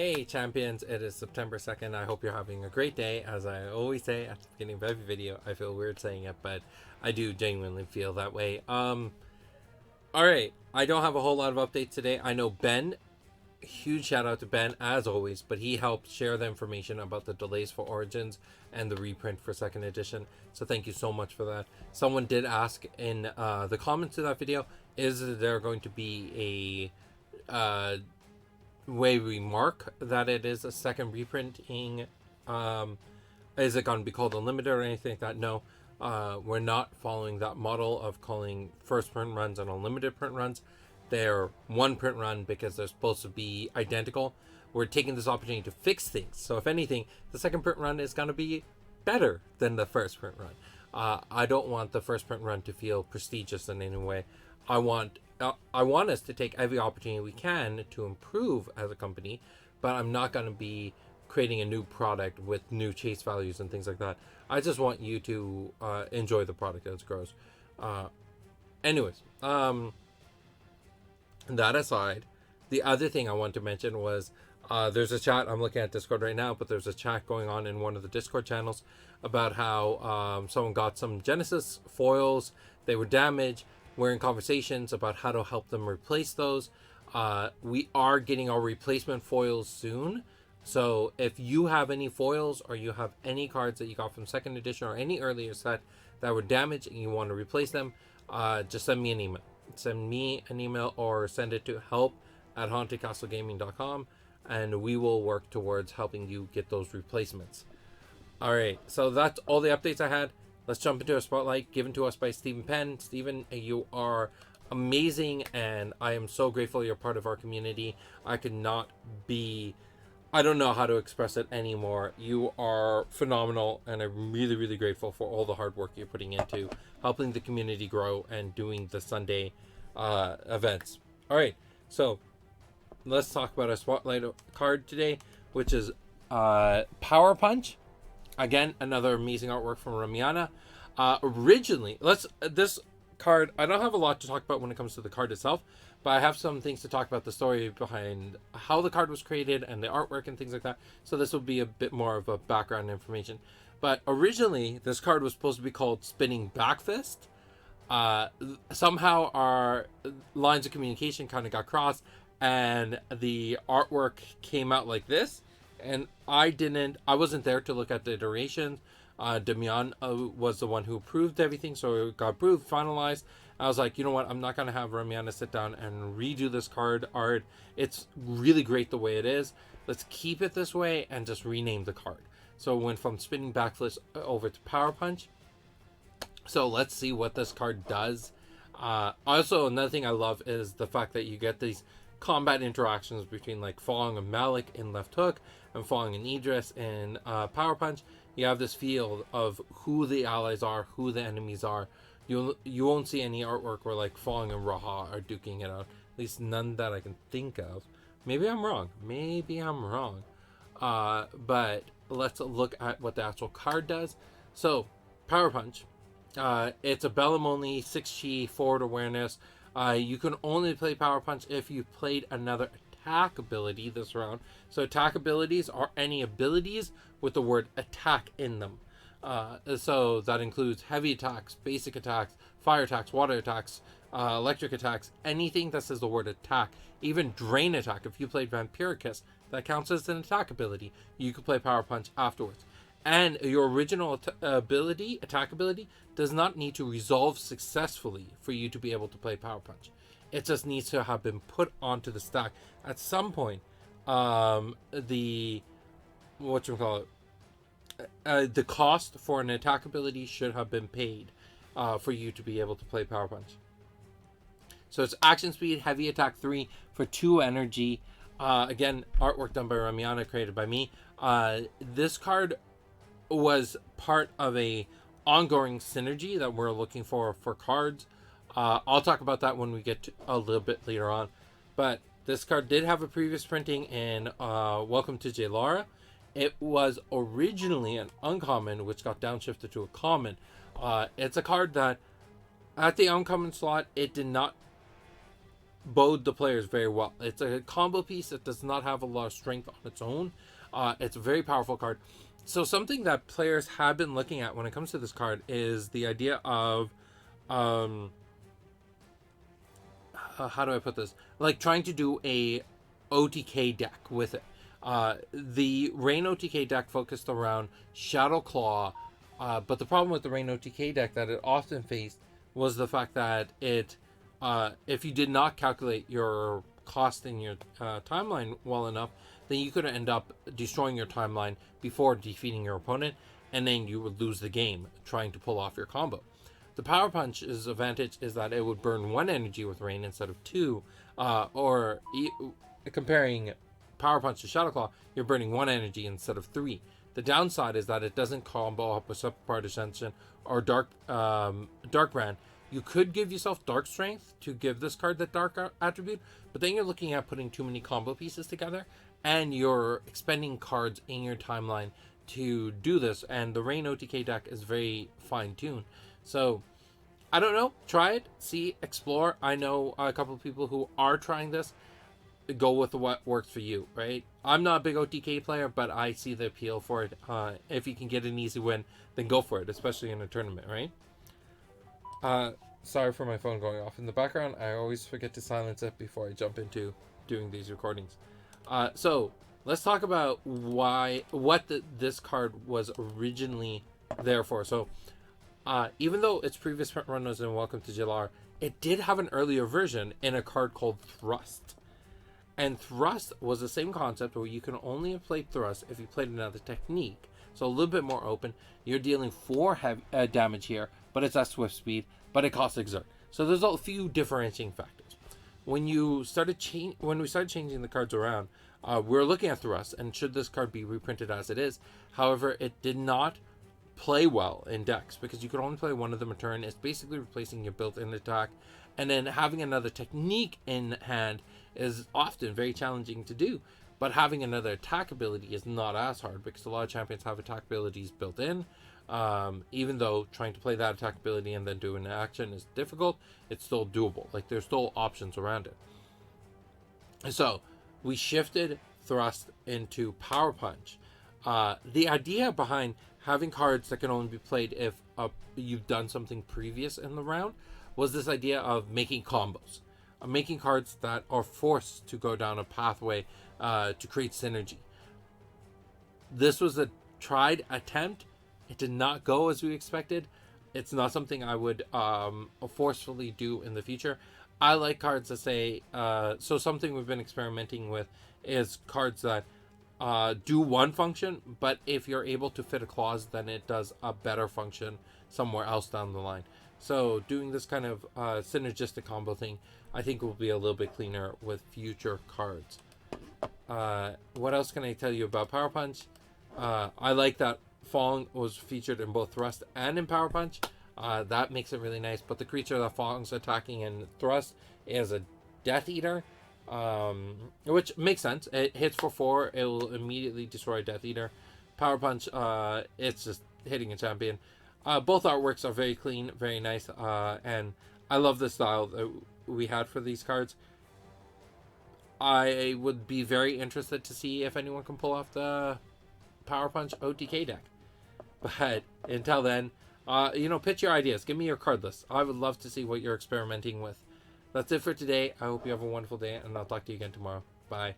Hey champions, it is September 2nd. I hope you're having a great day. As I always say at the beginning of every video, I feel weird saying it, but I do genuinely feel that way. Alright, I don't have a whole lot of updates today. I know Ben, huge shout out to Ben as always, but he helped share the information about the delays for Origins and the reprint for 2nd edition. So thank you so much for that. Someone did ask in the comments to that video, is there going to be a way we mark that it is a second reprinting? Is it going to be called unlimited or anything like that? No, we're not following that model of calling first print runs and unlimited print runs. They're one print run because they're supposed to be identical. We're taking this opportunity to fix things, so if anything, the second print run is going to be better than the first print run. I don't want the first print run to feel prestigious in any way. I want us to take every opportunity we can to improve as a company, but I'm not going to be creating a new product with new chase values and things like that. I just want you to enjoy the product as it grows. Anyways, that aside, the other thing I want to mention was there's a chat. I'm looking at Discord right now, but there's a chat going on in one of the Discord channels about how someone got some Genesis foils. They were damaged. We're in conversations about how to help them replace those. We are getting our replacement foils soon. So if you have any foils or you have any cards that you got from 2nd edition or any earlier set that were damaged and you want to replace them, just send me an email. Send me an email or send it to help@hauntedcastlegaming.com and we will work towards helping you get those replacements. Alright, so that's all the updates I had. Let's jump into a spotlight given to us by Stephen Penn. Stephen, you are amazing and I am so grateful you're part of our community. I don't know how to express it anymore. You are phenomenal and I'm really, really grateful for all the hard work you're putting into helping the community grow and doing the Sunday events. Alright, so let's talk about our spotlight card today, which is Power Punch. Again, another amazing artwork from Ramiana. Originally, this card, I don't have a lot to talk about when it comes to the card itself, but I have some things to talk about the story behind how the card was created and the artwork and things like that. So this will be a bit more of a background information. But originally, this card was supposed to be called Spinning Back Fist. Somehow our lines of communication kind of got crossed and the artwork came out like this. And I wasn't there to look at the iterations. Damian was the one who approved everything, so it got approved, finalized. I was like, you know what, I'm not going to have Ramiana sit down and redo this card art. It's really great the way it is. Let's keep it this way and just rename the card. So it went from Spinning Back Fist over to Power Punch. So let's see what this card does. Also, another thing I love is the fact that you get these combat interactions between like Feng and Malik in Left Hook and Feng and Idris in Power Punch. You have this feel of who the allies are, who the enemies are. You won't see any artwork where like Feng and Raha are duking it out. At least none that I can think of. Maybe I'm wrong. But let's look at what the actual card does. So, Power Punch. It's a Bellum only, 6 chi, forward awareness. You can only play Power Punch if you played another attack ability this round. So attack abilities are any abilities with the word attack in them. So that includes heavy attacks, basic attacks, fire attacks, water attacks, electric attacks, anything that says the word attack. Even drain attack. If you played Vampiricus, that counts as an attack ability. You could play Power Punch afterwards. And your original attack ability, does not need to resolve successfully for you to be able to play Power Punch. It just needs to have been put onto the stack at some point. The cost for an attack ability should have been paid for you to be able to play Power Punch. So it's action speed, heavy attack 3 for 2 energy. Again, artwork done by Ramiana, created by me. This card was part of a ongoing synergy that we're looking for cards. I'll talk about that when we get to a little bit later on. But this card did have a previous printing in Welcome to Jailara. It was originally an uncommon, which got downshifted to a common. It's a card that, at the uncommon slot, it did not bode the players very well. It's a combo piece that does not have a lot of strength on its own. It's a very powerful card. So something that players have been looking at when it comes to this card is the idea of, how do I put this? Like trying to do a OTK deck with it. The Rain OTK deck focused around Shadow Claw, but the problem with the Rain OTK deck that it often faced was the fact that it, if you did not calculate your cost in your timeline well enough, then you could end up destroying your timeline before defeating your opponent, and then you would lose the game trying to pull off your combo. The Power Punch's advantage is that it would burn 1 energy with Rain instead of 2, comparing Power Punch to Shadow Claw, you're burning 1 energy instead of 3. The downside is that it doesn't combo up with Subpart Ascension or Dark Brand. You could give yourself Dark Strength to give this card that Dark attribute, but then you're looking at putting too many combo pieces together, and you're expending cards in your timeline to do this, and the Rain OTK deck is very fine-tuned. So, I don't know. Try it. See. Explore. I know a couple of people who are trying this. Go with what works for you, right? I'm not a big OTK player, but I see the appeal for it. If you can get an easy win, then go for it, especially in a tournament, right? Sorry for my phone going off in the background. I always forget to silence it before I jump into doing these recordings. So let's talk about what this card was originally there for. So even though its previous front run was in Welcome to Jalar, it did have an earlier version in a card called Thrust. And Thrust was the same concept where you can only play Thrust if you played another technique. So a little bit more open. You're dealing 4 damage here, but it's at Swift Speed, but it costs Exert. So there's a few differentiating factors. When we started changing the cards around, we were looking at Thrust, and should this card be reprinted as it is? However, it did not play well in decks because you could only play one of them a turn. It's basically replacing your built-in attack, and then having another technique in hand is often very challenging to do. But having another attack ability is not as hard because a lot of champions have attack abilities built in. Even though trying to play that attack ability and then do an action is difficult, it's still doable. Like, there's still options around it. So we shifted Thrust into Power Punch. The idea behind having cards that can only be played if you've done something previous in the round was this idea of making combos, making cards that are forced to go down a pathway to create synergy. This was a tried attempt. It did not go as we expected. It's not something I would forcefully do in the future. I like cards that say, so something we've been experimenting with is cards that do one function, but if you're able to fit a clause, then it does a better function somewhere else down the line. So doing this kind of synergistic combo thing, I think will be a little bit cleaner with future cards. What else can I tell you about Power Punch? I like that Feng was featured in both Thrust and in Power Punch. That makes it really nice, but the creature that Feng's attacking in Thrust is a Death Eater, which makes sense. It hits for 4, it will immediately destroy Death Eater. Power Punch, it's just hitting a champion. Both artworks are very clean, very nice, and I love the style that we had for these cards. I would be very interested to see if anyone can pull off the Power Punch OTK deck. But until then, pitch your ideas. Give me your card list. I would love to see what you're experimenting with. That's it for today. I hope you have a wonderful day, and I'll talk to you again tomorrow. Bye.